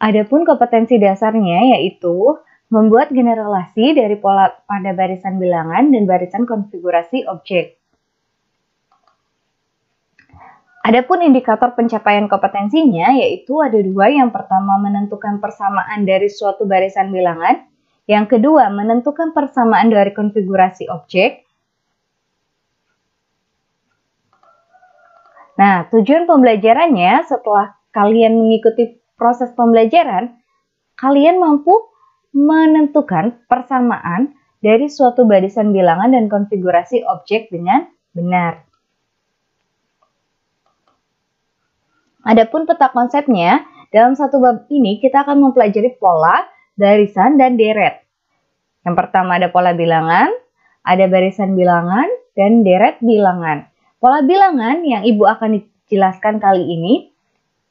Adapun kompetensi dasarnya yaitu membuat generalisasi dari pola pada barisan bilangan dan barisan konfigurasi objek. Adapun indikator pencapaian kompetensinya yaitu ada dua. Yang pertama menentukan persamaan dari suatu barisan bilangan. Yang kedua menentukan persamaan dari konfigurasi objek. Nah, tujuan pembelajarannya setelah kalian mengikuti proses pembelajaran, kalian mampu menentukan persamaan dari suatu barisan bilangan dan konfigurasi objek dengan benar. Adapun peta konsepnya, dalam satu bab ini kita akan mempelajari pola, barisan, dan deret. Yang pertama ada pola bilangan, ada barisan bilangan, dan deret bilangan. Pola bilangan yang Ibu akan dijelaskan kali ini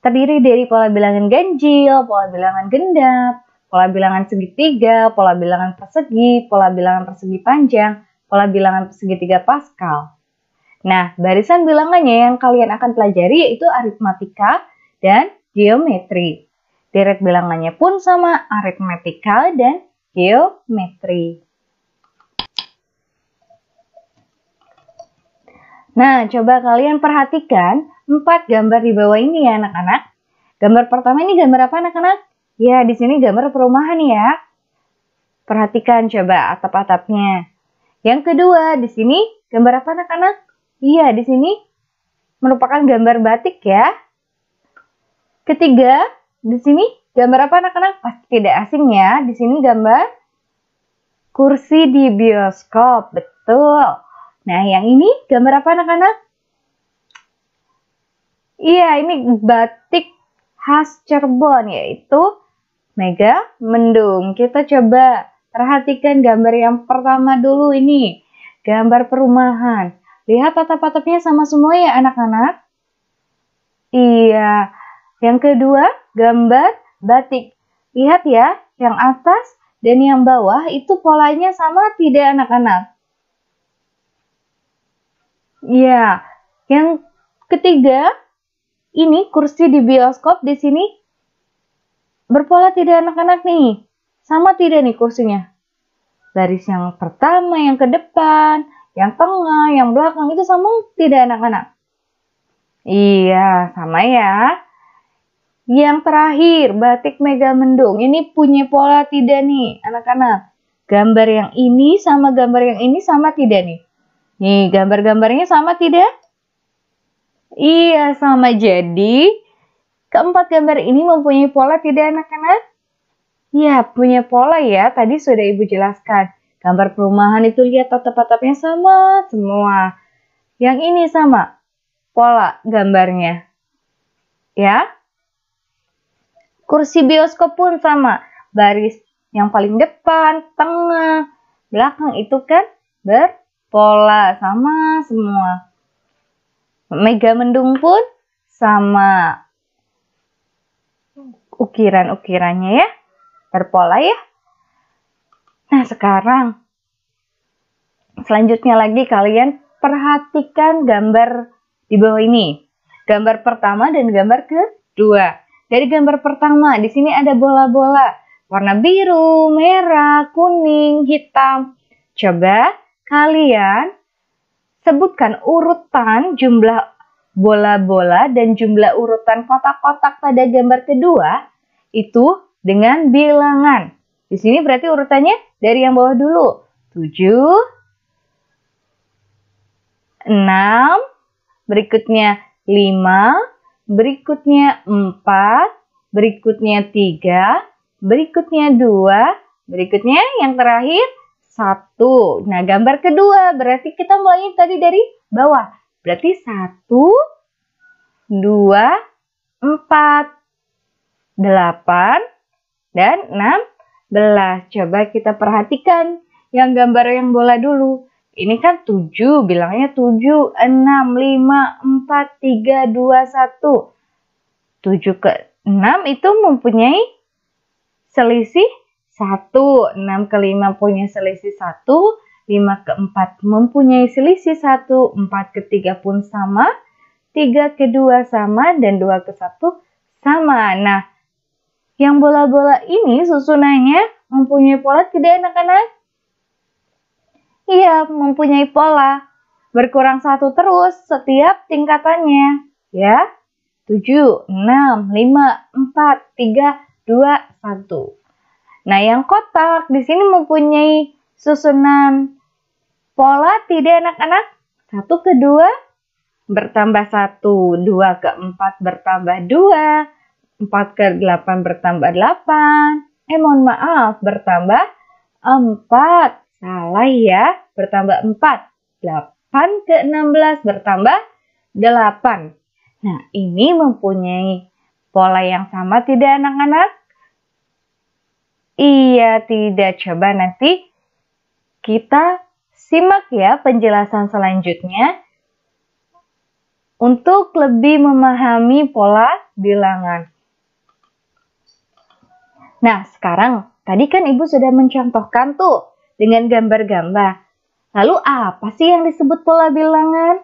terdiri dari pola bilangan ganjil, pola bilangan genap, pola bilangan segitiga, pola bilangan persegi panjang, pola bilangan segitiga Pascal. Nah, barisan bilangannya yang kalian akan pelajari yaitu aritmatika dan geometri. Deret bilangannya pun sama, aritmatika dan geometri. Nah, coba kalian perhatikan 4 gambar di bawah ini ya anak-anak. Gambar pertama ini gambar apa anak-anak? Ya, di sini gambar perumahan ya. Perhatikan coba atap-atapnya. Yang kedua, di sini gambar apa anak-anak? Iya, di sini merupakan gambar batik ya. Ketiga, di sini gambar apa anak-anak? Pasti tidak asing ya. Di sini gambar kursi di bioskop. Betul. Nah, yang ini gambar apa anak-anak? Iya, ini batik khas Cirebon yaitu Mega Mendung. Kita coba perhatikan gambar yang pertama dulu ini. Gambar perumahan. Lihat atap-atapnya sama semua ya anak-anak? Iya. Yang kedua, gambar batik. Lihat ya, yang atas dan yang bawah itu polanya sama tidak anak-anak? Iya. Yang ketiga, ini kursi di bioskop di sini berpola tidak anak-anak nih? Sama tidak nih kursinya? Baris yang pertama, yang ke depan, yang tengah, yang belakang itu sama tidak anak-anak? Iya, sama ya. Yang terakhir, batik Mega Mendung. Ini punya pola tidak nih anak-anak? Gambar yang ini sama gambar yang ini sama tidak nih? Nih, gambar-gambarnya sama tidak? Iya, sama. Jadi, keempat gambar ini mempunyai pola tidak anak-anak? Ya, punya pola ya. Tadi sudah Ibu jelaskan. Gambar perumahan itu lihat atap-atapnya sama semua. Yang ini sama pola gambarnya. Ya. Kursi bioskop pun sama. Baris yang paling depan, tengah, belakang itu kan berpola sama semua. Mega Mendung pun sama. Ukiran-ukirannya ya. Berpola ya. Nah, sekarang selanjutnya lagi kalian perhatikan gambar di bawah ini. Gambar pertama dan gambar kedua. Dari gambar pertama, di sini ada bola-bola. Warna biru, merah, kuning, hitam. Coba kalian sebutkan urutan jumlah bola-bola dan jumlah urutan kotak-kotak pada gambar kedua itu dengan bilangan. Di sini berarti urutannya dari yang bawah dulu. 7, 6, berikutnya 5, berikutnya 4, berikutnya 3, berikutnya 2, berikutnya yang terakhir 1. Nah, gambar kedua berarti kita mulai tadi dari bawah. Berarti 1, 2, 4, 8, dan 16. Coba kita perhatikan yang gambar yang bola dulu. Ini kan 7, bilangnya 7, 6, 5, 4, 3, 2, 1. 7 ke 6 itu mempunyai selisih 1. 6 ke 5 punya selisih 1. 5 ke 4 mempunyai selisih 1. 4 ke 3 pun sama. 3 ke 2 sama. Dan 2 ke 1 sama. Nah, Yang bola-bola ini susunannya mempunyai pola tidak anak-anak? Iya, mempunyai pola. Berkurang satu terus setiap tingkatannya. Ya, 7, 6, 5, 4, 3, 2, 1. Nah, yang kotak di sini mempunyai susunan pola tidak anak-anak? 1 ke 2 bertambah 1, 2 ke 4 bertambah 2, 4 ke 8 bertambah 8. Mohon maaf, bertambah 4. Salah ya, bertambah 4. 8 ke 16 bertambah 8. Nah, ini mempunyai pola yang sama tidak anak-anak? Iya, tidak. Coba nanti kita simak ya penjelasan selanjutnya untuk lebih memahami pola bilangan. Nah, sekarang tadi kan Ibu sudah mencontohkan tuh dengan gambar-gambar. Lalu apa sih yang disebut pola bilangan?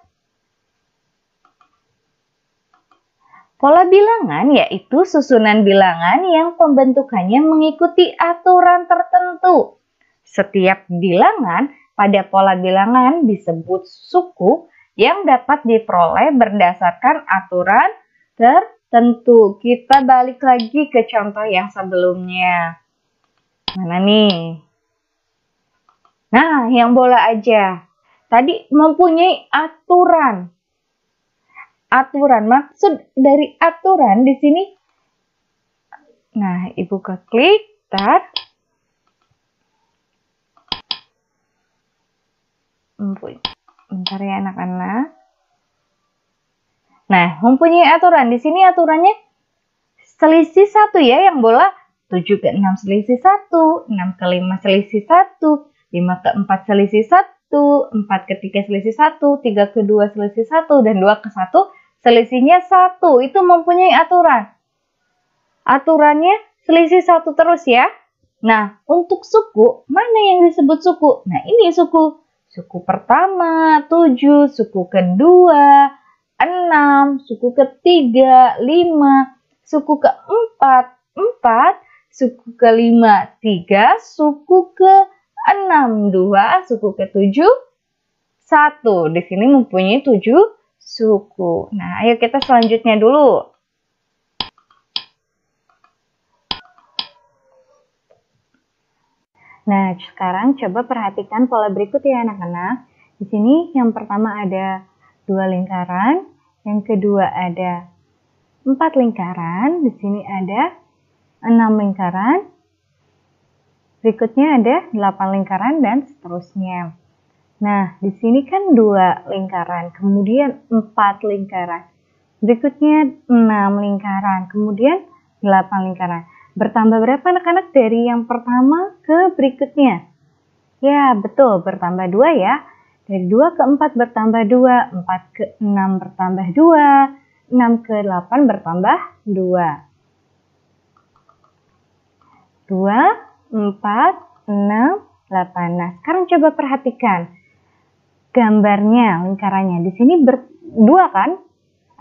Pola bilangan yaitu susunan bilangan yang pembentukannya mengikuti aturan tertentu. Setiap bilangan pada pola bilangan disebut suku yang dapat diperoleh berdasarkan aturan tertentu. Kita balik lagi ke contoh yang sebelumnya. Mana nih? Nah, yang bola aja. Tadi mempunyai aturan. Aturan, maksud dari aturan di sini. Nah, Ibu klik tar. Bentar ya anak-anak. Nah, mempunyai aturan. Di sini aturannya selisih 1 ya, yang bola 7 ke 6 selisih 1, 6 ke 5 selisih 1, 5 ke 4 selisih 1, 4 ke 3 selisih 1, 3 ke 2 selisih 1, dan 2 ke 1 selisihnya 1. Itu mempunyai aturan. Aturannya selisih 1 terus ya. Nah, untuk suku, mana yang disebut suku? Nah, ini suku. Suku pertama 7, suku kedua 6, suku ketiga 5, suku keempat 4, suku kelima 3, suku ke-6 2, suku ke-7 1. Di sini mempunyai 7 suku. Nah, ayo kita selanjutnya dulu. Nah, sekarang coba perhatikan pola berikut ya anak-anak. Di sini yang pertama ada 2 lingkaran, yang kedua ada 4 lingkaran, di sini ada 6 lingkaran, berikutnya ada 8 lingkaran dan seterusnya. Nah, di sini kan 2 lingkaran, kemudian 4 lingkaran, berikutnya 6 lingkaran, kemudian 8 lingkaran. Bertambah berapa anak-anak dari yang pertama ke berikutnya? Ya, betul, bertambah 2 ya. Dari 2 ke 4 bertambah 2, 4 ke 6 bertambah 2, 6 ke 8 bertambah 2. 2, 4, 6, 8. Nah, sekarang coba perhatikan gambarnya, lingkarannya. Di sini berdua kan?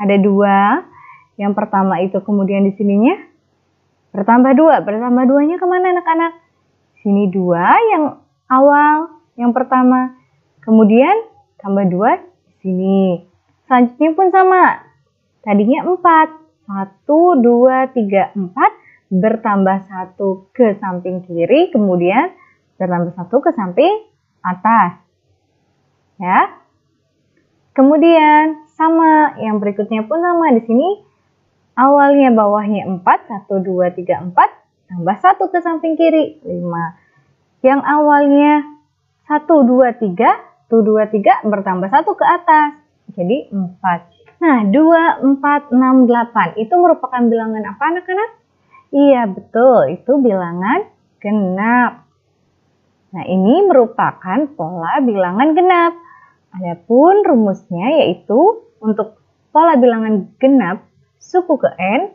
Ada 2. Yang pertama itu kemudian di sininya bertambah 2. Bertambah 2-nya kemana anak-anak? Sini 2 yang awal, yang pertama. Kemudian tambah 2 di sini. Selanjutnya pun sama. Tadinya 4. 1, 2, 3, 4. Bertambah 1 ke samping kiri. Kemudian bertambah 1 ke samping atas. Ya. Kemudian sama. Yang berikutnya pun sama. Di sini awalnya bawahnya 4, 1, 2, 3, 4, tambah 1 ke samping kiri, 5. Yang awalnya 1, 2, 3, 1, 2, 3, bertambah 1 ke atas, jadi 4. Nah, 2, 4, 6, 8, itu merupakan bilangan apa anak-anak? Iya, betul, itu bilangan genap. Nah, ini merupakan pola bilangan genap. Adapun rumusnya yaitu untuk pola bilangan genap, suku ke N,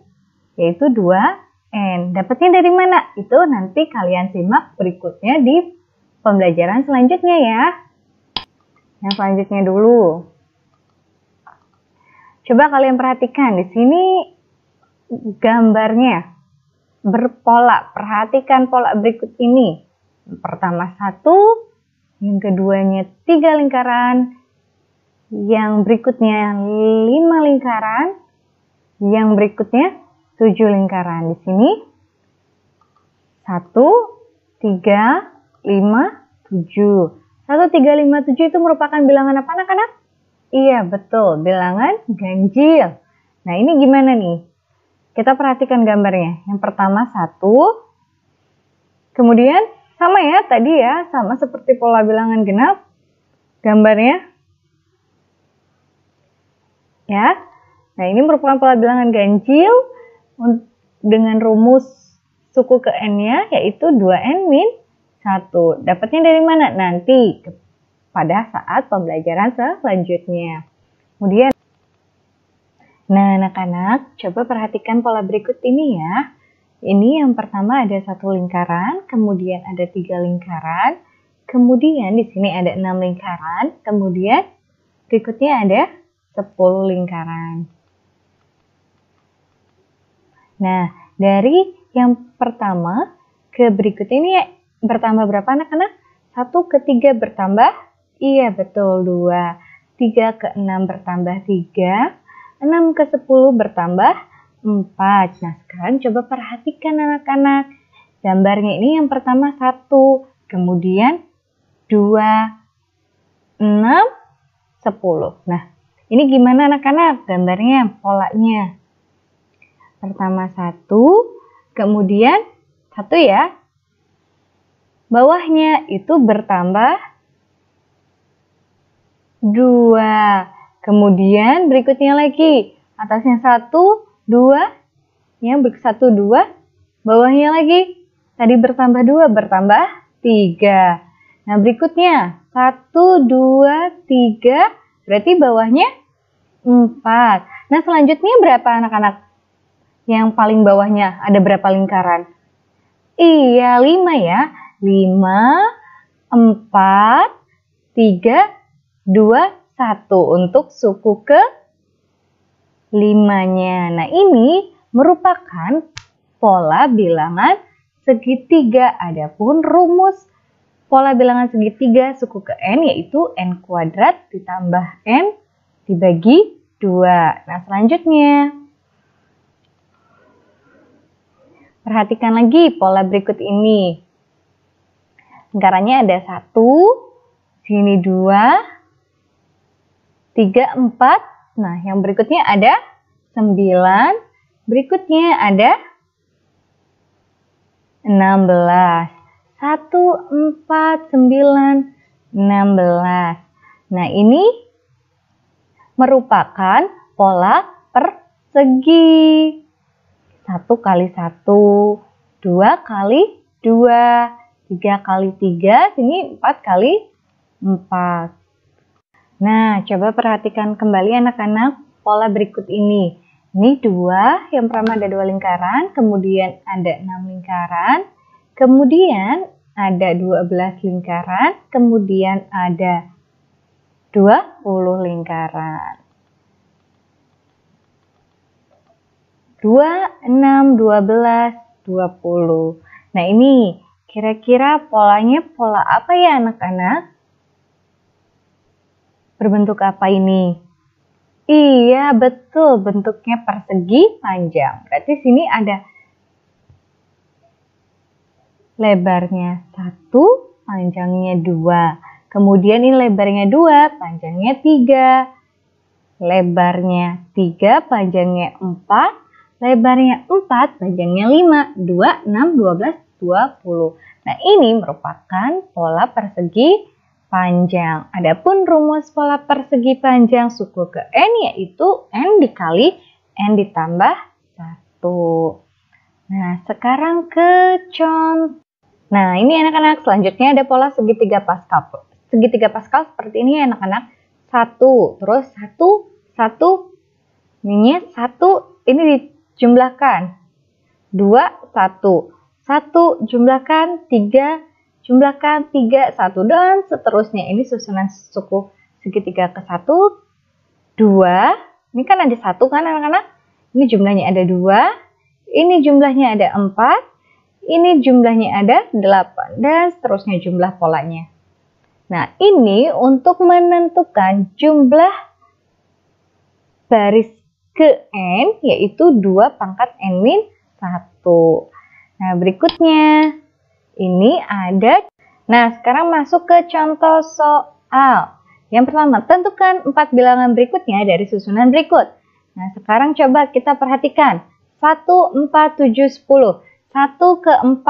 yaitu 2N. Dapatnya dari mana? Itu nanti kalian simak berikutnya di pembelajaran selanjutnya ya. Yang selanjutnya dulu. Coba kalian perhatikan di sini gambarnya. berpola. Perhatikan pola berikut ini. Yang pertama 1, yang keduanya 3 lingkaran, yang berikutnya 5 lingkaran, yang berikutnya 7 lingkaran. Di sini 1, 3, 5, 7. 1, 3, 5, 7 itu merupakan bilangan apa anak-anak? Iya, betul, bilangan ganjil. Nah, ini gimana nih? Kita perhatikan gambarnya. Yang pertama 1, kemudian sama ya tadi ya, sama seperti pola bilangan genap. Gambarnya. Ya. Nah, ini merupakan pola bilangan ganjil dengan rumus suku ke n-nya yaitu 2n-1. Dapatnya dari mana? Nanti pada saat pembelajaran selanjutnya. Kemudian, nah anak-anak, coba perhatikan pola berikut ini ya. Ini yang pertama ada 1 lingkaran, kemudian ada 3 lingkaran, kemudian di sini ada 6 lingkaran, kemudian berikutnya ada 10 lingkaran. Nah, dari yang pertama ke berikut ini bertambah berapa anak-anak? 1 ke 3 bertambah? Iya, betul, 2. 3 ke 6 bertambah 3. 6 ke 10 bertambah 4. Nah, sekarang coba perhatikan anak-anak. Gambarnya ini yang pertama 1, kemudian 2, 6, 10. Nah, ini gimana anak-anak gambarnya, polanya? Pertama 1, kemudian 1 ya. Bawahnya itu bertambah 2. Kemudian berikutnya lagi. Atasnya 1, 2. Yang 1, 2. Bawahnya lagi. Tadi bertambah 2, bertambah 3. Nah, berikutnya 1, 2, 3. Berarti bawahnya 4. Nah, selanjutnya berapa anak-anak? Yang paling bawahnya ada berapa lingkaran? Iya, 5 ya. 5, 4, 3, 2, 1 untuk suku ke 5-nya. Nah, ini merupakan pola bilangan segitiga. Adapun rumus pola bilangan segitiga suku ke n yaitu n kuadrat ditambah n dibagi 2. Nah, selanjutnya perhatikan lagi pola berikut ini. Lingkarannya ada 1, sini 2, 3, 4. Nah, yang berikutnya ada 9. Berikutnya ada 16. 1, 4, 9, 16. Nah, ini merupakan pola persegi. 1 kali 1, 2 kali 2, 3 kali 3, sini 4 kali 4. Nah, coba perhatikan kembali anak-anak pola berikut ini. Ini 2, yang pertama ada 2 lingkaran, kemudian ada 6 lingkaran, kemudian ada 12 lingkaran, kemudian ada 20 lingkaran. 2, 6, 12, 20. Nah, ini kira-kira polanya pola apa ya anak-anak? Berbentuk apa ini? Iya, betul. Bentuknya persegi panjang. Berarti sini ada lebarnya 1, panjangnya 2. Kemudian ini lebarnya 2, panjangnya 3. Lebarnya 3, panjangnya 4. Lebarnya 4, panjangnya 5. 2, 6, 12, 20. Nah, ini merupakan pola persegi panjang. Adapun rumus pola persegi panjang suku ke n yaitu n dikali n ditambah 1. Nah, sekarang ke contoh. Nah, ini anak-anak selanjutnya ada pola segitiga Pascal. Segitiga Pascal seperti ini anak-anak. 1, terus 1, 1. Ini 1, ini dijumlahkan. 2, 1. 1 jumlahkan 3, jumlahkan 3, 1, dan seterusnya. Ini susunan suku segitiga ke 1, 2. Ini kan ada 1 kan anak-anak? Ini jumlahnya ada 2. ini jumlahnya ada 4, ini jumlahnya ada 8, dan seterusnya jumlah polanya. Nah, ini untuk menentukan jumlah baris ke n, yaitu 2 pangkat n min 1. Nah, berikutnya, ini ada. Nah, sekarang masuk ke contoh soal. Yang pertama, tentukan 4 bilangan berikutnya dari susunan berikut. Nah, sekarang coba kita perhatikan. 1, 4, 7, 10. 1 ke 4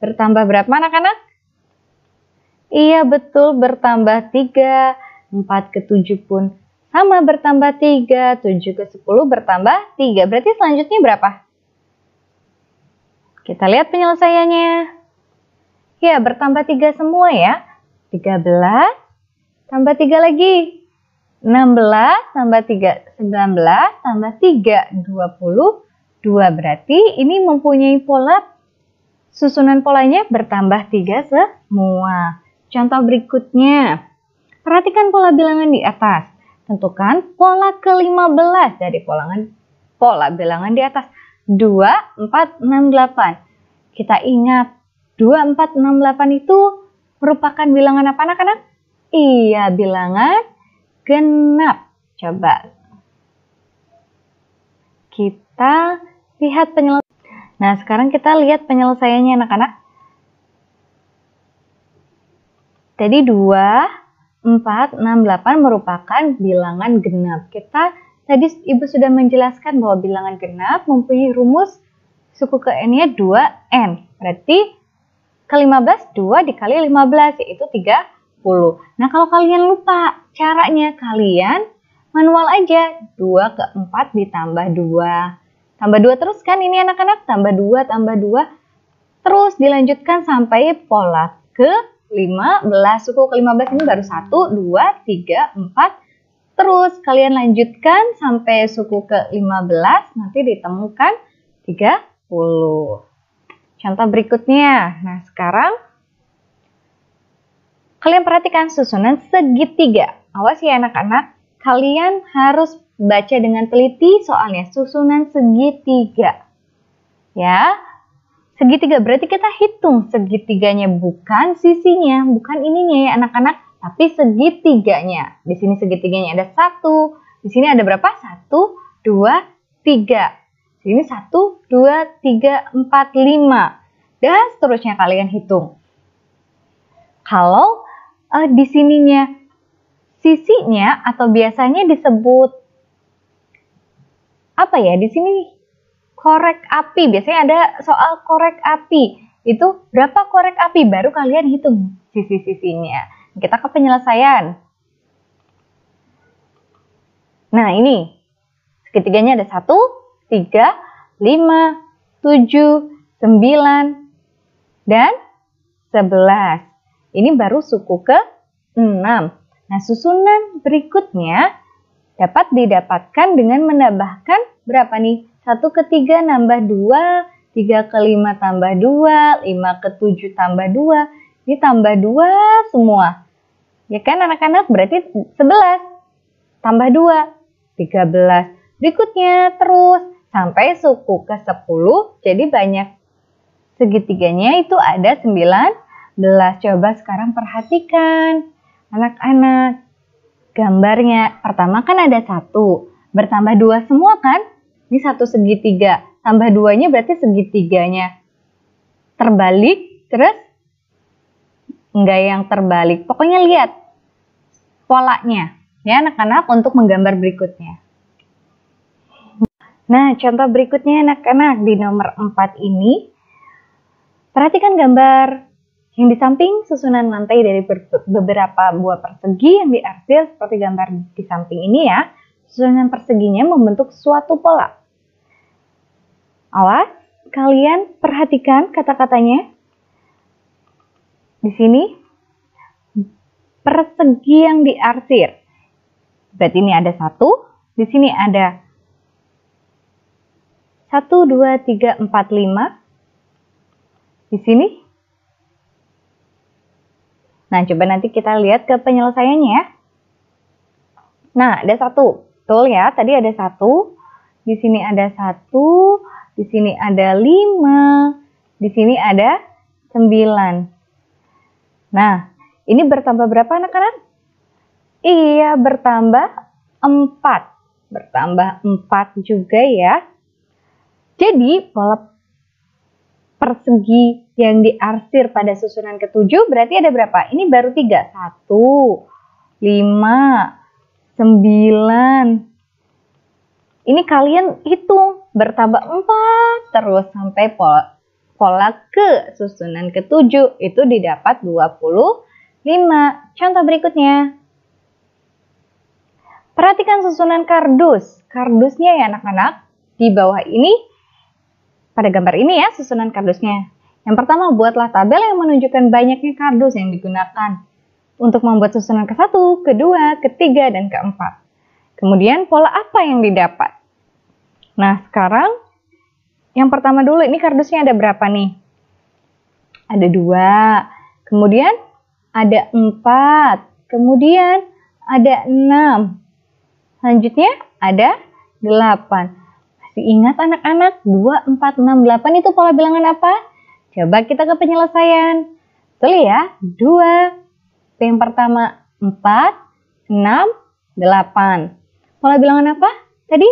bertambah berapa anak-anak? Iya betul, bertambah 3. 4 ke 7 pun sama, bertambah 3. 7 ke 10 bertambah 3. Berarti selanjutnya berapa? Kita lihat penyelesaiannya. Ya, bertambah 3 semua ya. 13 tambah 3 lagi. 16 tambah 3, 19 tambah 3, 22. Berarti ini mempunyai pola, susunan polanya bertambah 3 semua. Contoh berikutnya. Perhatikan pola bilangan di atas. Tentukan pola ke-15 dari pola bilangan di atas. 2, 4, 6, 8. Kita ingat 2, 4, 6, 8 itu merupakan bilangan apa anak-anak? Iya, bilangan genap. Coba kita lihat penyelesaian. Nah, sekarang kita lihat penyelesaiannya anak-anak. Tadi 2, 4, 6, 8 merupakan bilangan genap. Tadi Ibu sudah menjelaskan bahwa bilangan genap mempunyai rumus suku ke n-nya 2n. Berarti ke-15, 2 dikali 15, yaitu 30. Nah, kalau kalian lupa caranya, kalian manual aja. 2 ke 4 ditambah 2. Tambah 2 terus kan ini anak-anak? Tambah 2, tambah 2. Terus dilanjutkan sampai pola ke-15. Suku ke-15 ini baru 1, 2, 3, 4. Terus kalian lanjutkan sampai suku ke-15. Nanti ditemukan 30. Contoh berikutnya. Nah, sekarang kalian perhatikan susunan segitiga. Awas ya anak-anak, kalian harus baca dengan teliti soalnya susunan segitiga. Ya, segitiga berarti kita hitung segitiganya, bukan sisinya, bukan ininya ya anak-anak, tapi segitiganya. Di sini segitiganya ada 1, di sini ada berapa? 1, 2, 3. Ini 1, 2, 3, 4, 5. Dan seterusnya kalian hitung. Kalau di sininya sisinya atau biasanya disebut apa ya? Di sini korek api. Biasanya ada soal korek api. Itu berapa korek api? Baru kalian hitung sisi-sisinya. Kita ke penyelesaian. Nah, ini segitiganya ada 1, 3, 5, 7, 9, dan 11. Ini baru suku ke-6. Nah, susunan berikutnya dapat didapatkan dengan menambahkan berapa nih? 1 ke 3 nambah 2, 3 ke 5 tambah 2, 5 ke 7 tambah 2. Ini tambah 2 semua. Ya kan anak-anak? Berarti 11 tambah 2, 13. Berikutnya terus sampai suku ke-10, jadi banyak segitiganya itu ada 19. Coba sekarang perhatikan anak-anak gambarnya. Pertama kan ada 1, bertambah 2 semua kan? Ini 1 segitiga, tambah 2-nya berarti segitiganya terbalik, terus enggak yang terbalik. Pokoknya lihat polanya ya anak-anak untuk menggambar berikutnya. Nah, contoh berikutnya anak-anak di nomor 4 ini. Perhatikan gambar yang di samping susunan lantai dari beberapa buah persegi yang diarsir seperti gambar di samping ini ya. Susunan perseginya membentuk suatu pola. Awas, kalian perhatikan kata-katanya. Di sini persegi yang diarsir. Berarti ini ada 1, di sini ada 1, 2, 3, 4, 5. Di sini. Nah, coba nanti kita lihat ke penyelesaiannya ya. Nah, ada 1. Betul ya, tadi ada 1. Di sini ada 1. di sini ada 5, di sini ada 9. Nah, ini bertambah berapa anak-anak? Iya, bertambah 4. Bertambah 4 juga ya. Jadi, pola persegi yang diarsir pada susunan ke-7 berarti ada berapa? Ini baru 3. 1, 5, 9. Ini kalian hitung, bertambah 4 terus sampai pola ke susunan ke-7 itu didapat 25. Contoh berikutnya. Perhatikan susunan kardus. Kardusnya ya anak-anak. Di bawah ini, pada gambar ini ya susunan kardusnya. Yang pertama, buatlah tabel yang menunjukkan banyaknya kardus yang digunakan untuk membuat susunan ke-1, ke-2, ke-3, dan ke-4. Kemudian pola apa yang didapat? Nah, sekarang yang pertama dulu, ini kardusnya ada berapa nih? Ada 2, kemudian ada 4, kemudian ada 6, selanjutnya ada 8. Masih ingat anak-anak? 2, 4, 6, 8 itu pola bilangan apa? Coba kita ke penyelesaian. Betul ya? 2, yang pertama 4, 6, 8. Pola bilangan apa? Tadi?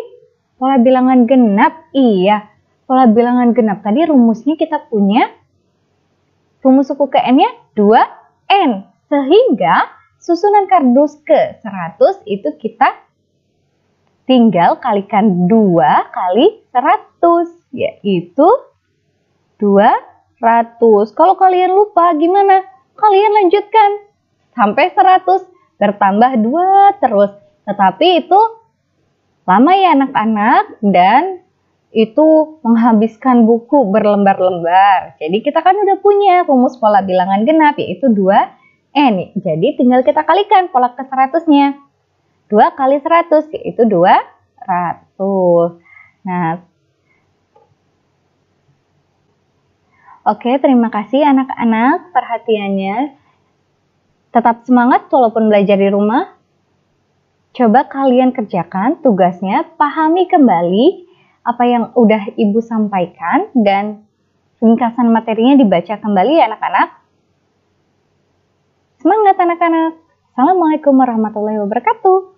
Pola bilangan genap. Iya, pola bilangan genap. Tadi rumusnya kita punya rumus suku ke N-nya 2N. Sehingga susunan kardus ke 100 itu kita tinggal kalikan 2 kali 100. Yaitu 200. Kalau kalian lupa gimana? Kalian lanjutkan sampai 100. Bertambah 2 terus. Tetapi itu lama ya anak-anak, dan itu menghabiskan buku berlembar-lembar. Jadi kita kan udah punya rumus pola bilangan genap yaitu 2N. Jadi tinggal kita kalikan pola ke 100-nya. 2 kali 100 yaitu 200. Nah, oke, terima kasih anak-anak perhatiannya. Tetap semangat walaupun belajar di rumah. Coba kalian kerjakan tugasnya, pahami kembali apa yang udah Ibu sampaikan dan ringkasan materinya dibaca kembali ya anak-anak. Semangat anak-anak. Assalamualaikum warahmatullahi wabarakatuh.